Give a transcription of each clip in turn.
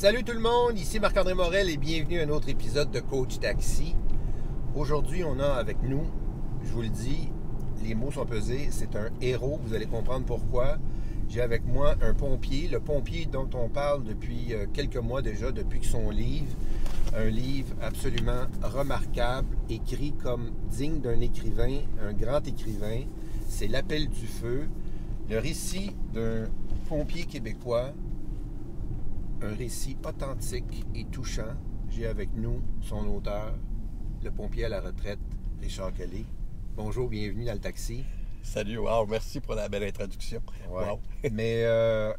Salut tout le monde, ici Marc-André Morel et bienvenue à un autre épisode de Coach Taxi. Aujourd'hui, on a avec nous, je vous le dis, les mots sont pesés, c'est un héros, vous allez comprendre pourquoi. J'ai avec moi un pompier, le pompier dont on parle depuis quelques mois déjà, depuis que son livre, un livre absolument remarquable, écrit comme digne d'un écrivain, un grand écrivain, c'est L'Appel du feu, le récit d'un pompier québécois, un récit authentique et touchant. J'ai avec nous son auteur, le pompier à la retraite, Richard Kelly. Bonjour, bienvenue dans le taxi. Salut, wow, merci pour la belle introduction. Ouais. Wow. Mais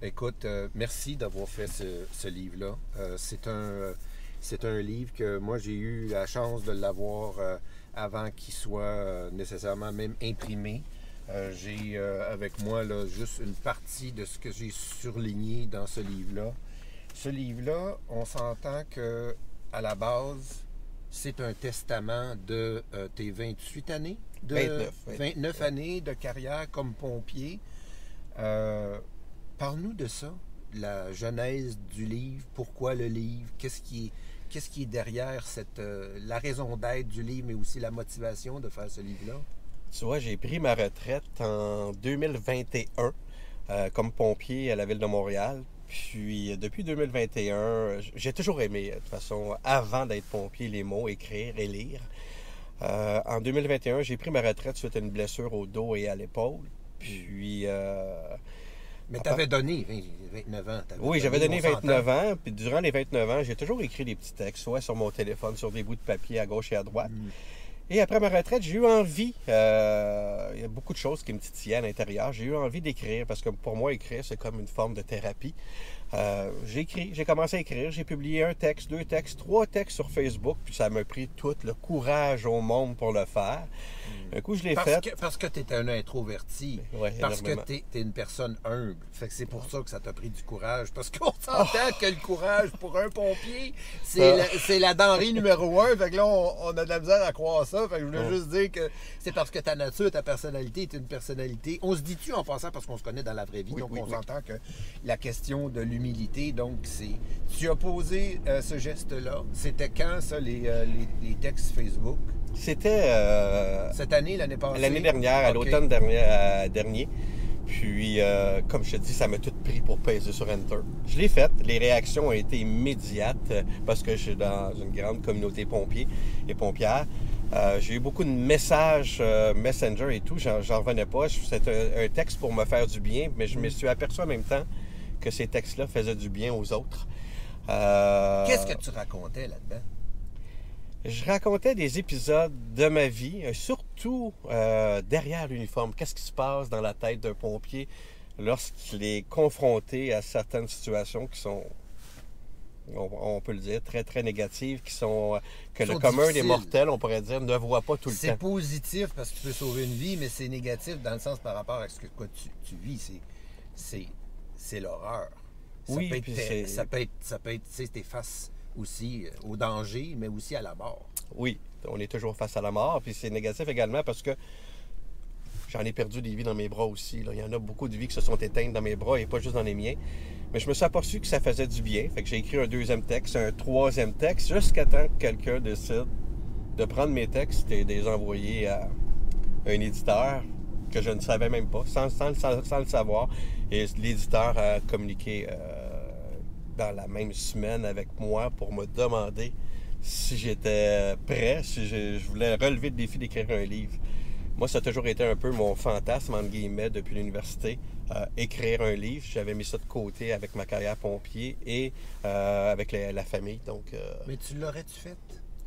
écoute, merci d'avoir fait ce livre-là. C'est un livre que moi j'ai eu la chance de l'avoir avant qu'il soit nécessairement même imprimé. J'ai avec moi là, juste une partie de ce que j'ai surligné dans ce livre-là. Ce livre-là, on s'entend que à la base, c'est un testament de tes 28 années? 29 années de carrière comme pompier. Parle-nous de ça, la genèse du livre, pourquoi le livre, qu'est-ce qui est derrière la raison d'être du livre, mais aussi la motivation de faire ce livre-là? Tu vois, j'ai pris ma retraite en 2021 comme pompier à la Ville de Montréal. Puis, depuis 2021, j'ai toujours aimé, de toute façon, avant d'être pompier, les mots, écrire et lire. En 2021, j'ai pris ma retraite suite à une blessure au dos et à l'épaule. Puis... Mais tu avais donné 29 ans. Oui, j'avais donné 29 ans. Puis durant les 29 ans, j'ai toujours écrit des petits textes, soit sur mon téléphone, sur des bouts de papier à gauche et à droite. Et après ma retraite, j'ai eu envie, il y a beaucoup de choses qui me titillaient à l'intérieur, j'ai eu envie d'écrire, parce que pour moi, écrire, c'est comme une forme de thérapie. J'ai commencé à écrire, j'ai publié un texte, 2 textes, 3 textes sur Facebook, puis ça m'a pris tout le courage au monde pour le faire. Un coup, je l'ai fait. Parce que tu es un introverti, ouais, parce que tu es une personne humble. Fait que c'est pour ça que ça t'a pris du courage. Parce qu'on s'entend que le courage pour un pompier, c'est la denrée numéro 1. Fait que là, on a de la misère à croire ça. Fait que je voulais juste dire que c'est parce que ta nature, ta personnalité est une personnalité. On se dit-tu en passant parce qu'on se connaît dans la vraie vie. On s'entend que la question de l'humilité, donc c'est... Tu as posé ce geste-là. C'était quand, ça, les textes Facebook? C'était... Cette année, l'année passée? L'année dernière, à l'automne dernier. Puis, comme je te dis, ça m'a tout pris pour peser sur Enter. Je l'ai fait. Les réactions ont été immédiates parce que je suis dans une grande communauté pompiers et pompières. J'ai eu beaucoup de messages Messenger et tout. J'en revenais pas. C'était un texte pour me faire du bien, mais je me suis aperçu en même temps que ces textes-là faisaient du bien aux autres. Qu'est-ce que tu racontais là-dedans? Je racontais des épisodes de ma vie, surtout derrière l'uniforme. Qu'est-ce qui se passe dans la tête d'un pompier lorsqu'il est confronté à certaines situations qui sont, on peut le dire, très, très négatives, que le commun des mortels, on pourrait dire, ne voit pas tout le temps. C'est positif parce que tu peux sauver une vie, mais c'est négatif dans le sens par rapport à ce que tu vis. C'est l'horreur. Oui, ça peut être, tu sais, t'es face aussi au danger, mais aussi à la mort. Oui, on est toujours face à la mort, puis c'est négatif également parce que j'en ai perdu des vies dans mes bras aussi. Là. Il y en a beaucoup de vies qui se sont éteintes dans mes bras et pas juste dans les miens. Mais je me suis aperçu que ça faisait du bien. Fait que j'ai écrit un 2e texte, un 3e texte, jusqu'à temps que quelqu'un décide de prendre mes textes et de les envoyer à un éditeur que je ne savais même pas, sans le savoir. Et l'éditeur a communiqué dans la même semaine avec moi pour me demander si j'étais prêt, si je voulais relever le défi d'écrire un livre. Moi, ça a toujours été un peu mon fantasme, entre guillemets, depuis l'université, écrire un livre. J'avais mis ça de côté avec ma carrière pompier et avec la famille. Donc, mais tu l'aurais-tu fait?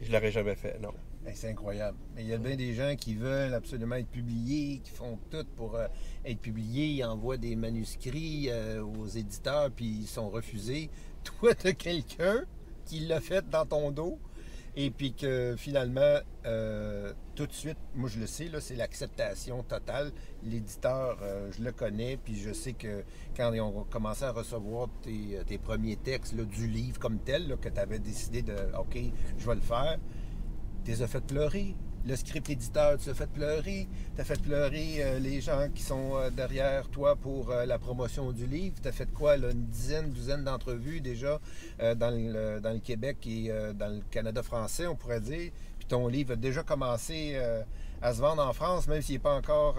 Je l'aurais jamais fait, non. C'est incroyable. Mais il y a bien des gens qui veulent absolument être publiés, qui font tout pour être publiés. Ils envoient des manuscrits aux éditeurs, puis ils sont refusés. Toi, tu as quelqu'un qui l'a fait dans ton dos, et puis que finalement, tout de suite, moi je le sais, là, c'est l'acceptation totale. L'éditeur, je le connais, puis je sais que quand ils ont commencé à recevoir tes premiers textes là, du livre comme tel, là, que tu avais décidé de « OK, je vais le faire », tu les as fait pleurer. le script éditeur, tu as fait pleurer. Tu as fait pleurer les gens qui sont derrière toi pour la promotion du livre. Tu as fait quoi, là, une douzaine d'entrevues déjà dans le Québec et dans le Canada français, on pourrait dire. Puis ton livre a déjà commencé à se vendre en France, même s'il n'est pas encore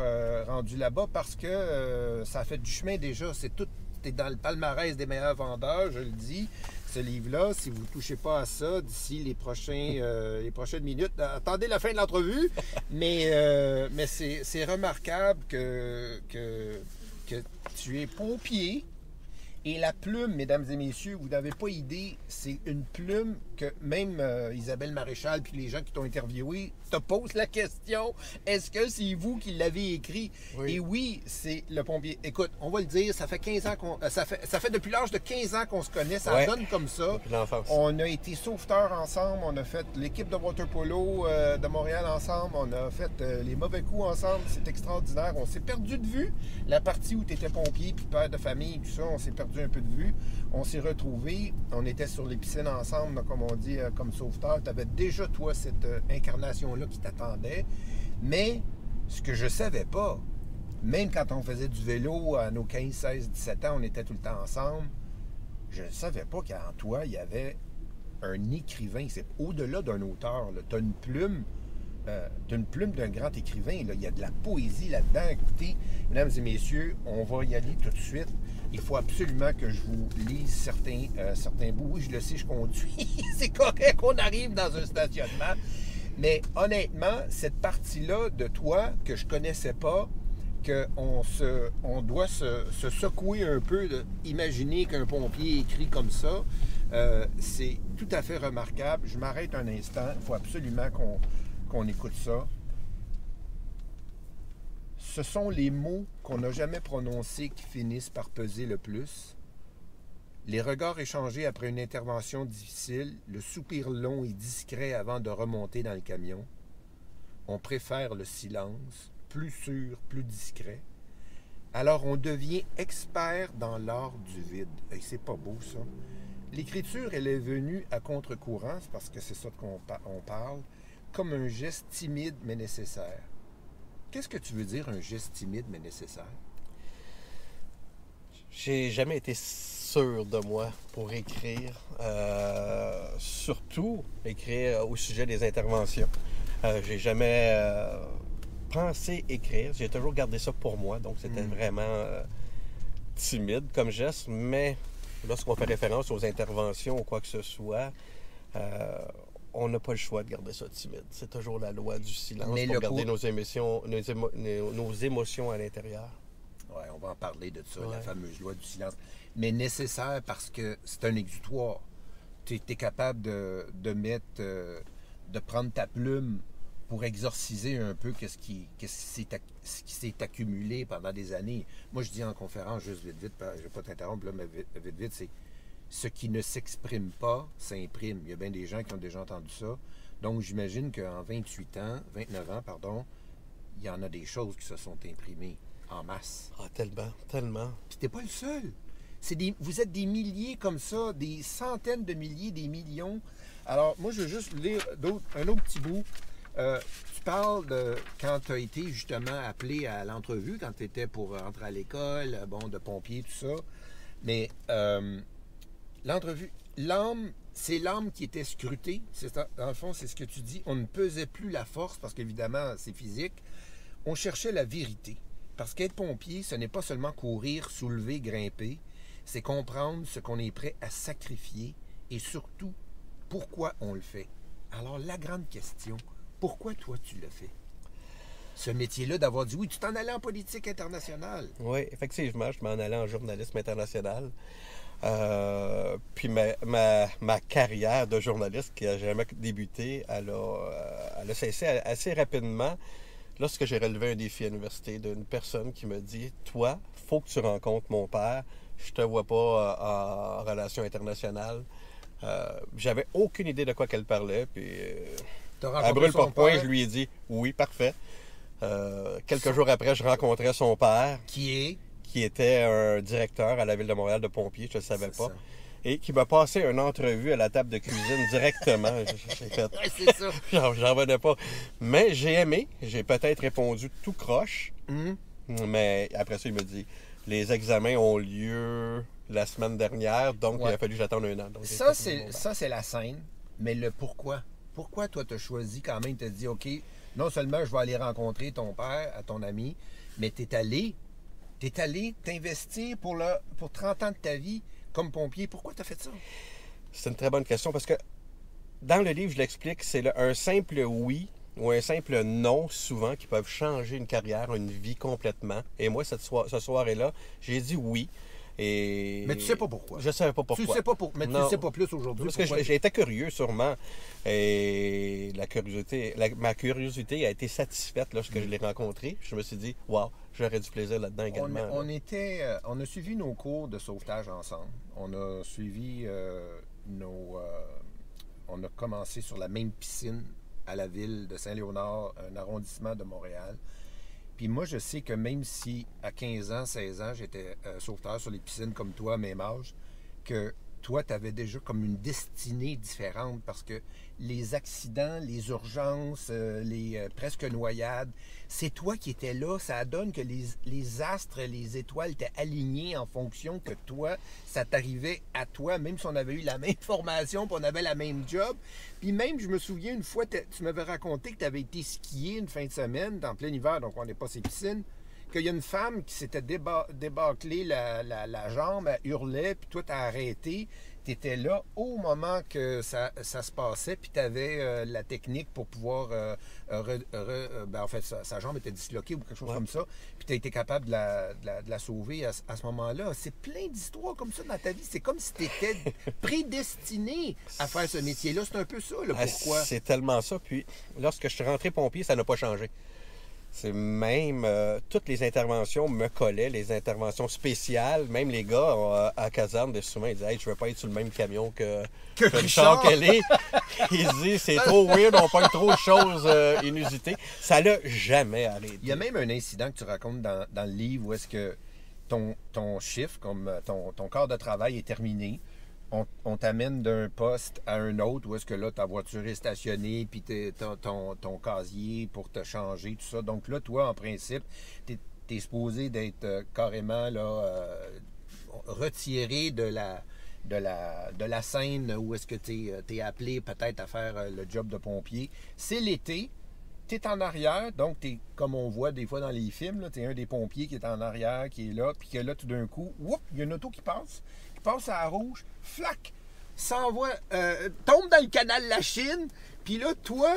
rendu là-bas, parce que ça a fait du chemin déjà. C'est tout. T'es dans le palmarès des meilleurs vendeurs, je le dis. Ce livre-là, si vous ne touchez pas à ça d'ici les prochaines minutes, attendez la fin de l'entrevue, mais c'est remarquable que tu es pompier. Et la plume, mesdames et messieurs, vous n'avez pas idée, c'est une plume que même Isabelle Maréchal puis les gens qui t'ont interviewé te posent la question, est-ce que c'est vous qui l'avez écrit? Oui. Et oui, c'est le pompier. Écoute, on va le dire, ça fait 15 ans ça fait depuis l'âge de 15 ans qu'on se connaît, ça donne comme ça. Depuis l'enfance. On a été sauveteurs ensemble, on a fait l'équipe de water polo de Montréal ensemble, on a fait les mauvais coups ensemble, c'est extraordinaire. On s'est perdu de vue. La partie où tu étais pompier puis père de famille, tout ça, on s'est perdu un peu de vue. On s'est retrouvés, on était sur les piscines ensemble, là, comme on dit, comme sauveteurs. Tu avais déjà, toi, cette incarnation-là qui t'attendait. Mais ce que je savais pas, même quand on faisait du vélo à nos 15, 16, 17 ans, on était tout le temps ensemble, je ne savais pas qu'en toi, il y avait un écrivain. C'est au-delà d'un auteur. Tu as une plume. D'une plume d'un grand écrivain. Là. Il y a de la poésie là-dedans. Écoutez, mesdames et messieurs, on va y aller tout de suite. Il faut absolument que je vous lise certains bouts. Oui, je le sais, je conduis. C'est correct qu'on arrive dans un stationnement. Mais honnêtement, cette partie-là de toi que je connaissais pas, qu'on doit se secouer un peu, imaginer qu'un pompier écrit comme ça, c'est tout à fait remarquable. Je m'arrête un instant. Il faut absolument qu'on écoute ça. Ce sont les mots qu'on n'a jamais prononcés qui finissent par peser le plus. Les regards échangés après une intervention difficile, le soupir long et discret avant de remonter dans le camion. On préfère le silence, plus sûr, plus discret. Alors on devient expert dans l'art du vide. Et c'est pas beau ça. L'écriture, elle est venue à contre-courant, c'est parce que c'est ça qu'on parle, comme un geste timide mais nécessaire. Qu'est-ce que tu veux dire, un geste timide mais nécessaire? J'ai jamais été sûr de moi pour écrire, surtout écrire au sujet des interventions. J'ai jamais pensé écrire, j'ai toujours gardé ça pour moi, donc c'était vraiment timide comme geste, mais lorsqu'on fait référence aux interventions ou quoi que ce soit, on n'a pas le choix de garder ça timide. C'est toujours la loi du silence pour garder nos émotions à l'intérieur. Oui, on va en parler de ça, la fameuse loi du silence. Mais nécessaire parce que c'est un exutoire. Tu es capable de prendre ta plume pour exorciser un peu ce qui s'est accumulé pendant des années. Moi, je dis en conférence, juste vite, je ne vais pas t'interrompre, là, mais vite, c'est ce qui ne s'exprime pas s'imprime. Il y a bien des gens qui ont déjà entendu ça. Donc, j'imagine qu'en 29 ans, il y en a des choses qui se sont imprimées en masse. Ah, tellement, tellement. Puis t'es pas le seul. Vous êtes des milliers comme ça, des centaines de milliers, des millions. Alors, moi, je veux juste lire un autre petit bout. Tu parles de quand tu as été justement appelé à l'entrevue, quand tu étais pour rentrer à l'école, de pompier, tout ça. Mais l'entrevue, c'est l'âme qui était scrutée. Dans le fond, c'est ce que tu dis. On ne pesait plus la force, parce qu'évidemment, c'est physique. On cherchait la vérité. Parce qu'être pompier, ce n'est pas seulement courir, soulever, grimper. C'est comprendre ce qu'on est prêt à sacrifier et surtout, pourquoi on le fait. Alors, la grande question, pourquoi toi tu le fais? Ce métier-là, d'avoir dit oui, tu t'en allais en politique internationale. Oui, effectivement, je m'en allais en journalisme international. Puis ma carrière de journaliste qui n'a jamais débuté, elle a cessé assez rapidement lorsque j'ai relevé un défi à l'université d'une personne qui me dit « Toi, faut que tu rencontres mon père. Je te vois pas en relation internationale. » J'avais aucune idée de quoi qu'elle parlait. Puis à brûle-pourpoint, je lui ai dit « Oui, parfait. » Quelques jours après, je rencontrais son père. Qui était un directeur à la Ville de Montréal de pompiers, je ne le savais pas. et qui m'a passé une entrevue à la table de cuisine directement. J'ai fait... Ouais, c'est ça. J'en revenais pas. Mais j'ai aimé. J'ai peut-être répondu tout croche. Hum. Mais après ça, il me dit, les examens ont lieu la semaine dernière, donc Ouais. il a fallu que j'attende un an. Donc, j'ai Ça, terminé mon bac. c'est la scène, mais le pourquoi. Pourquoi toi, tu as choisi quand même, tu as dit, OK, non seulement je vais aller rencontrer ton père, à ton ami, mais tu es allé t'investir pour 30 ans de ta vie comme pompier. Pourquoi tu as fait ça? C'est une très bonne question parce que dans le livre, je l'explique, c'est un simple oui ou un simple non, souvent, qui peuvent changer une carrière, une vie complètement. Et moi, ce soir-là, j'ai dit oui. Et... Mais tu sais pas pourquoi. Je ne savais pas pourquoi. Tu sais pas mais tu Non. ne sais pas plus aujourd'hui. Parce que pourquoi j'étais curieux, sûrement. Et ma curiosité a été satisfaite lorsque je l'ai rencontré. Je me suis dit, waouh, j'aurais du plaisir là-dedans également. on a suivi nos cours de sauvetage ensemble. On a suivi on a commencé sur la même piscine à la ville de Saint-Léonard, un arrondissement de Montréal. Puis moi, je sais que même si à 15 ans, 16 ans, j'étais sauveteur sur les piscines comme toi, à même âge, que toi, tu avais déjà comme une destinée différente parce que les accidents, les urgences, les presque noyades, c'est toi qui étais là. Ça donne que les astres, les étoiles étaient alignés en fonction que toi, ça t'arrivait à toi, même si on avait eu la même formation, puis on avait la même job. Puis même, je me souviens, une fois, tu m'avais raconté que tu avais été skier une fin de semaine, en plein hiver, donc on n'est pas ces piscines, qu'il y a une femme qui s'était débâclée la jambe, elle hurlait, puis toi, t'as arrêté. Tu étais là au moment que ça se passait, puis tu avais la technique pour pouvoir... en fait, sa jambe était disloquée ou quelque chose comme ça, puis tu as été capable de la sauver à ce moment-là. C'est plein d'histoires comme ça dans ta vie. C'est comme si tu étais prédestiné à faire ce métier-là. C'est un peu ça, le pourquoi. C'est tellement ça. Puis, lorsque je suis rentré pompier, ça n'a pas changé. C'est même, toutes les interventions me collaient, les interventions spéciales. Même les gars à caserne, souvent, ils disent « Hey, je veux pas être sur le même camion que Richard Kelly. » Ils disent « C'est trop weird, on parle trop de choses inusitées. » Ça l'a jamais arrêté. Il y a même un incident que tu racontes dans le livre où est-ce que ton chiffre, comme ton quart de travail est terminé. On t'amène d'un poste à un autre où est-ce que là, ta voiture est stationnée, puis ton casier pour te changer, tout ça. Donc là, toi, en principe, t'es supposé d'être carrément là, retiré de la scène où est-ce que t'es appelé peut-être à faire le job de pompier. C'est l'été, t'es en arrière, donc t'es, comme on voit des fois dans les films, t'es un des pompiers qui est en arrière, qui est là, puis que là, tout d'un coup, il y a une auto qui passe à la rouge, flac, s'envoie, tombe dans le canal La Chine, puis là, toi,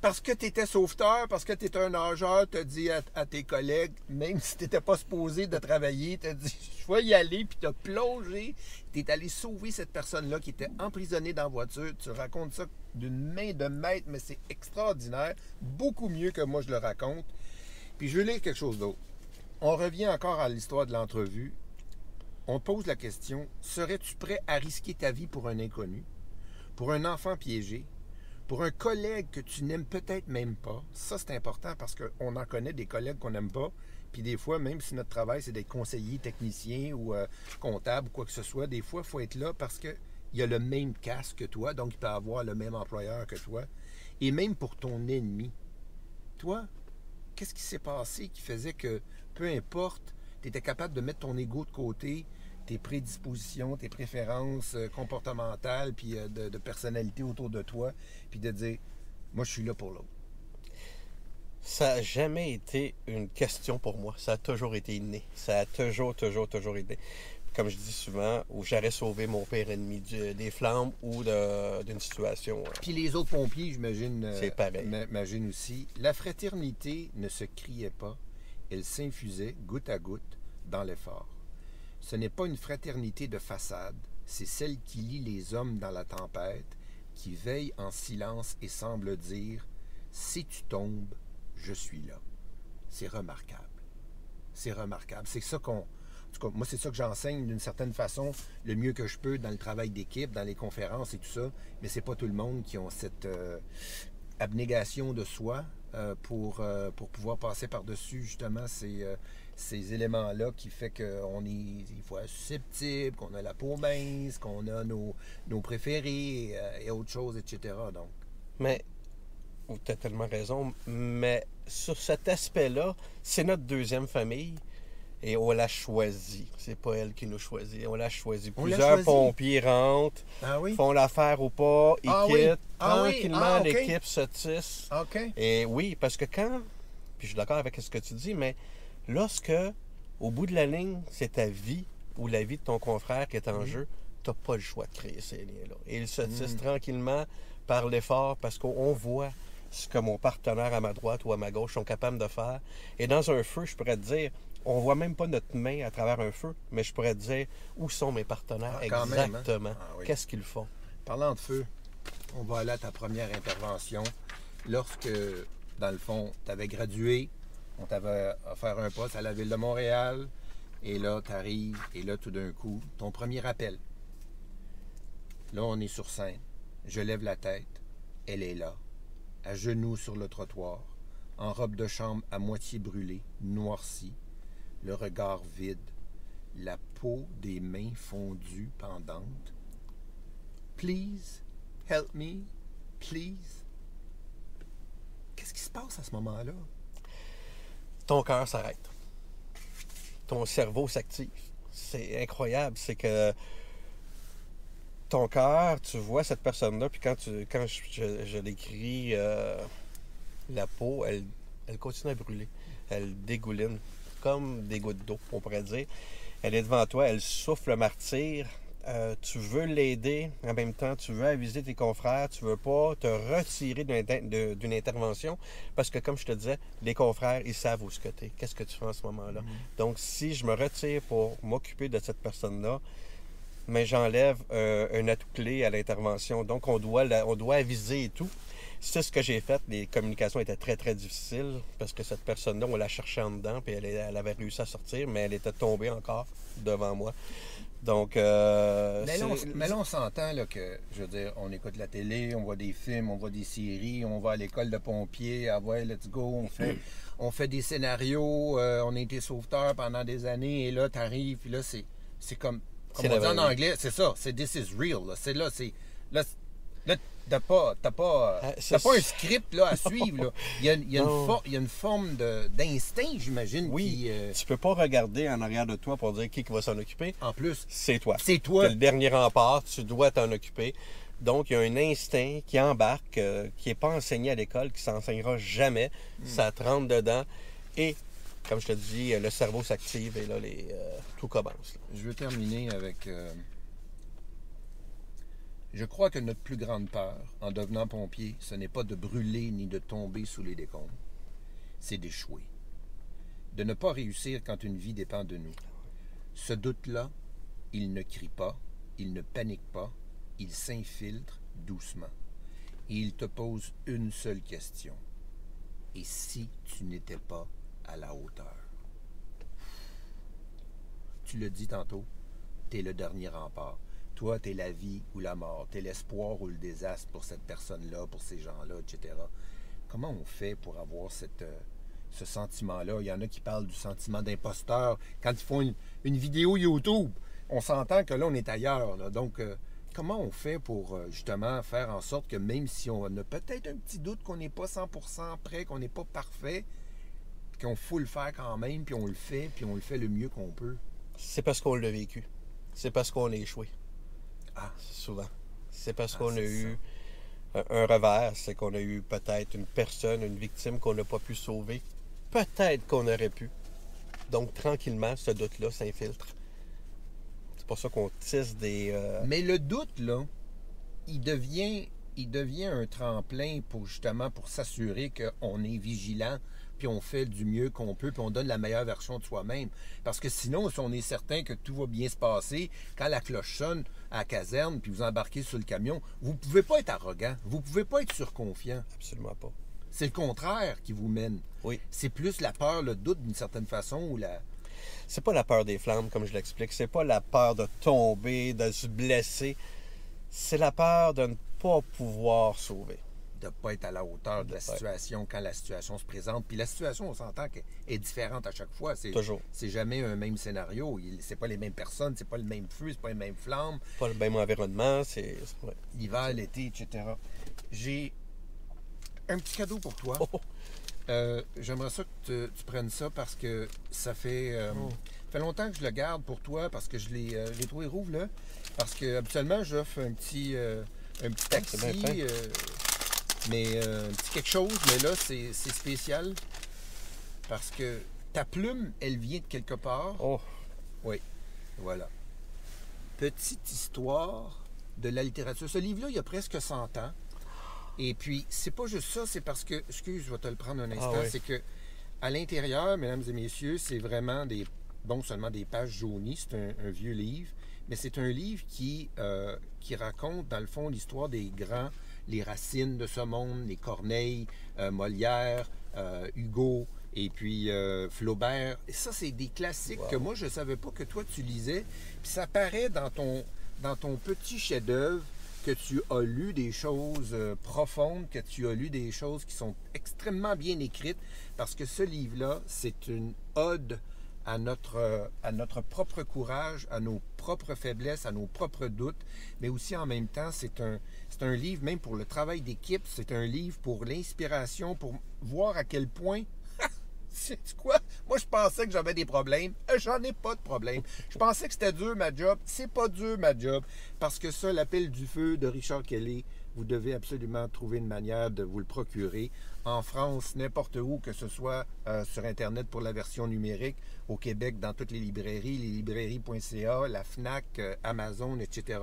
parce que tu étais sauveteur, parce que tu étais un nageur, tu as dit à tes collègues, même si tu n'étais pas supposé de travailler, tu as dit, je vais y aller, puis tu as plongé, tu es allé sauver cette personne-là qui était emprisonnée dans la voiture. Tu racontes ça d'une main de maître, mais c'est extraordinaire, beaucoup mieux que moi je le raconte. Puis je veux lire quelque chose d'autre. On revient encore à l'histoire de l'entrevue. On te pose la question, serais-tu prêt à risquer ta vie pour un inconnu, pour un enfant piégé, pour un collègue que tu n'aimes peut-être même pas? Ça, c'est important parce qu'on en connaît des collègues qu'on n'aime pas. Puis des fois, même si notre travail, c'est d'être conseiller, technicien ou comptable ou quoi que ce soit, des fois, il faut être là parce qu'il y a le même casque que toi, donc il peut avoir le même employeur que toi. Et même pour ton ennemi. Toi, qu'est-ce qui s'est passé qui faisait que, peu importe, tu étais capable de mettre ton ego de côté, tes prédispositions, tes préférences comportementales, puis de personnalité autour de toi, puis de dire, moi, je suis là pour l'autre. Ça n'a jamais été une question pour moi. Ça a toujours été inné. Ça a toujours été. Comme je dis souvent, où j'aurais sauvé mon pire ennemi des flammes ou d'une situation. Puis les autres pompiers, j'imagine, c'est pareil. M'imagine aussi. La fraternité ne se criait pas. Elle s'infusait goutte à goutte dans l'effort. Ce n'est pas une fraternité de façade, c'est celle qui lie les hommes dans la tempête, qui veille en silence et semble dire « Si tu tombes, je suis là ». C'est remarquable. C'est remarquable. C'est ça qu'on... En tout cas, moi, c'est ça que j'enseigne d'une certaine façon, le mieux que je peux dans le travail d'équipe, dans les conférences et tout ça, mais c'est pas tout le monde qui ont cette abnégation de soi pour pouvoir passer par-dessus, justement, ces éléments-là qui fait qu'on est des fois susceptible, qu'on a la peau mince, qu'on a nos préférés et autres choses, etc. Donc, Mais, tu as tellement raison, mais sur cet aspect-là, c'est notre deuxième famille et on l'a choisi. C'est pas elle qui nous choisit, on l'a choisi. On l'a Plusieurs choisi? pompiers rentrent, ah oui? font l'affaire ou pas, ils Ah oui? quittent. Ah oui? Tranquillement, Ah, ok. l'équipe se tisse. OK. Et oui, parce que quand, puis je suis d'accord avec ce que tu dis, mais lorsque, au bout de la ligne, c'est ta vie ou la vie de ton confrère qui est en jeu, tu n'as pas le choix de créer ces liens-là. Et ils se tissent tranquillement par l'effort parce qu'on voit ce que mon partenaire à ma droite ou à ma gauche sont capables de faire. Et dans un feu, je pourrais te dire, on voit même pas notre main à travers un feu, mais je pourrais te dire où sont mes partenaires Quand même, hein? exactement. Ah oui. Qu'est-ce qu'ils font? Parlant de feu, on va aller à ta première intervention. Lorsque, dans le fond, tu avais gradué, on t'avait offert un poste à la Ville de Montréal, et là, tu arrives, et là, tout d'un coup, ton premier appel. Là, on est sur scène. Je lève la tête. Elle est là, à genoux sur le trottoir, en robe de chambre à moitié brûlée, noircie, le regard vide, la peau des mains fondues, pendantes. Please, help me, please. Qu'est-ce qui se passe à ce moment-là? Ton cœur s'arrête. Ton cerveau s'active. C'est incroyable. C'est que ton cœur, tu vois cette personne-là, puis quand je l'écris, la peau, elle continue à brûler. Elle dégouline, comme des gouttes d'eau, on pourrait dire. Elle est devant toi, elle souffle le martyre. Tu veux l'aider, en même temps, tu veux aviser tes confrères, tu veux pas te retirer d'une intervention, parce que, comme je te disais, les confrères, ils savent où ce que tu es. Qu'est-ce que tu fais en ce moment-là? Donc, si je me retire pour m'occuper de cette personne-là, mais j'enlève un atout clé à l'intervention. Donc, on doit aviser et tout. C'est ce que j'ai fait. Les communications étaient très, très difficiles parce que cette personne-là, on la cherchait en dedans, puis elle avait réussi à sortir, mais elle était tombée encore devant moi. Donc, mais là, on s'entend là, que, je veux dire, on écoute la télé, on voit des films, on voit des séries, on va à l'école de pompiers, ah ouais, let's go, on fait des scénarios, on a été sauveteurs pendant des années, et là, t'arrives, puis là, c'est comme on dit en anglais, c'est ça, c'est this is real, là, c'est là, t'as pas un script là, à suivre. Là. Il y a une forme d'instinct, j'imagine. Oui, tu peux pas regarder en arrière de toi pour dire qui va s'en occuper. En plus, c'est toi. C'est toi. T'es le dernier rempart, tu dois t'en occuper. Donc, il y a un instinct qui embarque, qui n'est pas enseigné à l'école, qui ne s'enseignera jamais. Ça te rentre dedans. Et, comme je te dis, le cerveau s'active et là, tout commence. Là. Je veux terminer avec... Je crois que notre plus grande peur, en devenant pompier, ce n'est pas de brûler ni de tomber sous les décombres. C'est d'échouer. De ne pas réussir quand une vie dépend de nous. Ce doute-là, il ne crie pas, il ne panique pas, il s'infiltre doucement. Et il te pose une seule question. Et si tu n'étais pas à la hauteur? Tu le dis tantôt, tu es le dernier rempart. Toi, tu es la vie ou la mort, tu es l'espoir ou le désastre pour cette personne-là, pour ces gens-là, etc. Comment on fait pour avoir ce sentiment-là? Il y en a qui parlent du sentiment d'imposteur. Quand ils font une vidéo YouTube, on s'entend que là, on est ailleurs. Là. Donc, comment on fait pour justement faire en sorte que même si on a peut-être un petit doute qu'on n'est pas 100% prêt, qu'on n'est pas parfait, qu'on faut le faire quand même, puis on le fait le mieux qu'on peut? C'est parce qu'on l'a vécu. C'est parce qu'on a échoué. Ah. Souvent. C'est parce qu'on a eu un revers, c'est qu'on a eu peut-être une personne, une victime qu'on n'a pas pu sauver. Peut-être qu'on aurait pu. Donc, tranquillement, ce doute-là s'infiltre. C'est pour ça qu'on tisse des... Mais le doute, là, il devient un tremplin pour s'assurer qu'on est vigilant, puis on fait du mieux qu'on peut, puis on donne la meilleure version de soi-même. Parce que sinon, si on est certain que tout va bien se passer, quand la cloche sonne à la caserne, puis vous embarquez sur le camion, vous ne pouvez pas être arrogant, vous ne pouvez pas être surconfiant. Absolument pas. C'est le contraire qui vous mène. Oui. C'est plus la peur, le doute d'une certaine façon, ou la... C'est pas la peur des flammes, comme je l'explique. C'est pas la peur de tomber, de se blesser. C'est la peur de ne pas pouvoir sauver. de ne pas être à la hauteur de la situation quand la situation se présente. Puis la situation, on s'entend qu'elle est différente à chaque fois. Toujours. C'est jamais un même scénario. C'est pas les mêmes personnes, c'est pas le même feu, c'est pas les mêmes flammes. Pas le même environnement, ouais. L'hiver, l'été, etc. J'ai un petit cadeau pour toi. J'aimerais ça que tu prennes ça parce que ça fait longtemps que je le garde pour toi parce que je l'ai trouvé rouge là. Parce que habituellement j'offre un petit taxi, mais un petit quelque chose, mais là c'est spécial parce que ta plume, elle vient de quelque part. Oui, voilà. Petite histoire de la littérature. Ce livre-là, il y a presque 100 ans. Et puis, c'est pas juste ça, c'est parce que, excuse, je vais te le prendre un instant, c'est que à l'intérieur, mesdames et messieurs, c'est vraiment seulement des pages jaunies, c'est un vieux livre, mais c'est un livre qui raconte, dans le fond, l'histoire des grands, les Racines de ce monde, les Corneille, Molière, Hugo, et puis Flaubert. Et ça, c'est des classiques que moi, je ne savais pas que toi, tu lisais. Puis ça paraît dans ton petit chef-d'œuvre que tu as lu des choses profondes, que tu as lu des choses qui sont extrêmement bien écrites, parce que ce livre-là, c'est une ode à notre propre courage, à nos propres faiblesses, à nos propres doutes, mais aussi en même temps, c'est un livre, même pour le travail d'équipe, c'est un livre pour l'inspiration, pour voir à quel point... Sais-tu quoi? Moi, je pensais que j'avais des problèmes. J'en ai pas de problème. Je pensais que c'était dur, ma job. C'est pas dur, ma job. Parce que ça, l'appel du feu de Richard Kelly, vous devez absolument trouver une manière de vous le procurer. En France, n'importe où, que ce soit sur Internet pour la version numérique, au Québec, dans toutes les librairies.ca, la FNAC, Amazon, etc.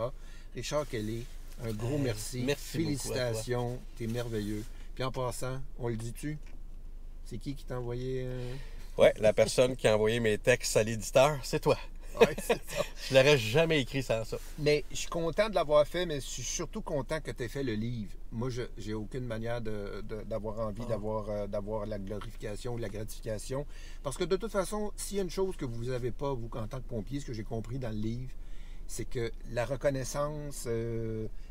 Richard Kelly, un gros merci. Félicitations. T'es merveilleux. Puis en passant, on le dit-tu? C'est qui t'a envoyé... Oui, la personne qui a envoyé mes textes à l'éditeur, c'est toi. Oui, c'est ça. Je l'aurais jamais écrit sans ça. Mais je suis content de l'avoir fait, mais je suis surtout content que tu aies fait le livre. Moi, je n'ai aucune manière d'avoir envie d'avoir la glorification ou la gratification. Parce que de toute façon, s'il y a une chose que vous n'avez pas, vous, en tant que pompier, ce que j'ai compris dans le livre, c'est que la reconnaissance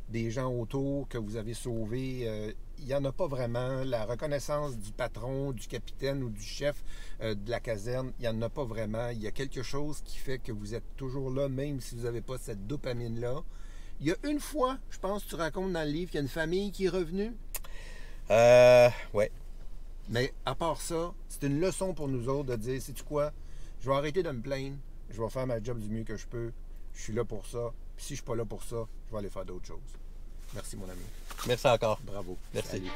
des gens autour que vous avez sauvés, il n'y en a pas vraiment. La reconnaissance du patron, du capitaine ou du chef de la caserne, il n'y en a pas vraiment. Il y a quelque chose qui fait que vous êtes toujours là, même si vous n'avez pas cette dopamine-là. Il y a une fois, je pense que tu racontes dans le livre, qu'il y a une famille qui est revenue. Ouais. Mais à part ça, c'est une leçon pour nous autres de dire, sais-tu quoi, je vais arrêter de me plaindre, je vais faire ma job du mieux que je peux. Je suis là pour ça. Puis si je ne suis pas là pour ça, je vais aller faire d'autres choses. Merci, mon ami. Merci encore. Bravo. Merci. Salut.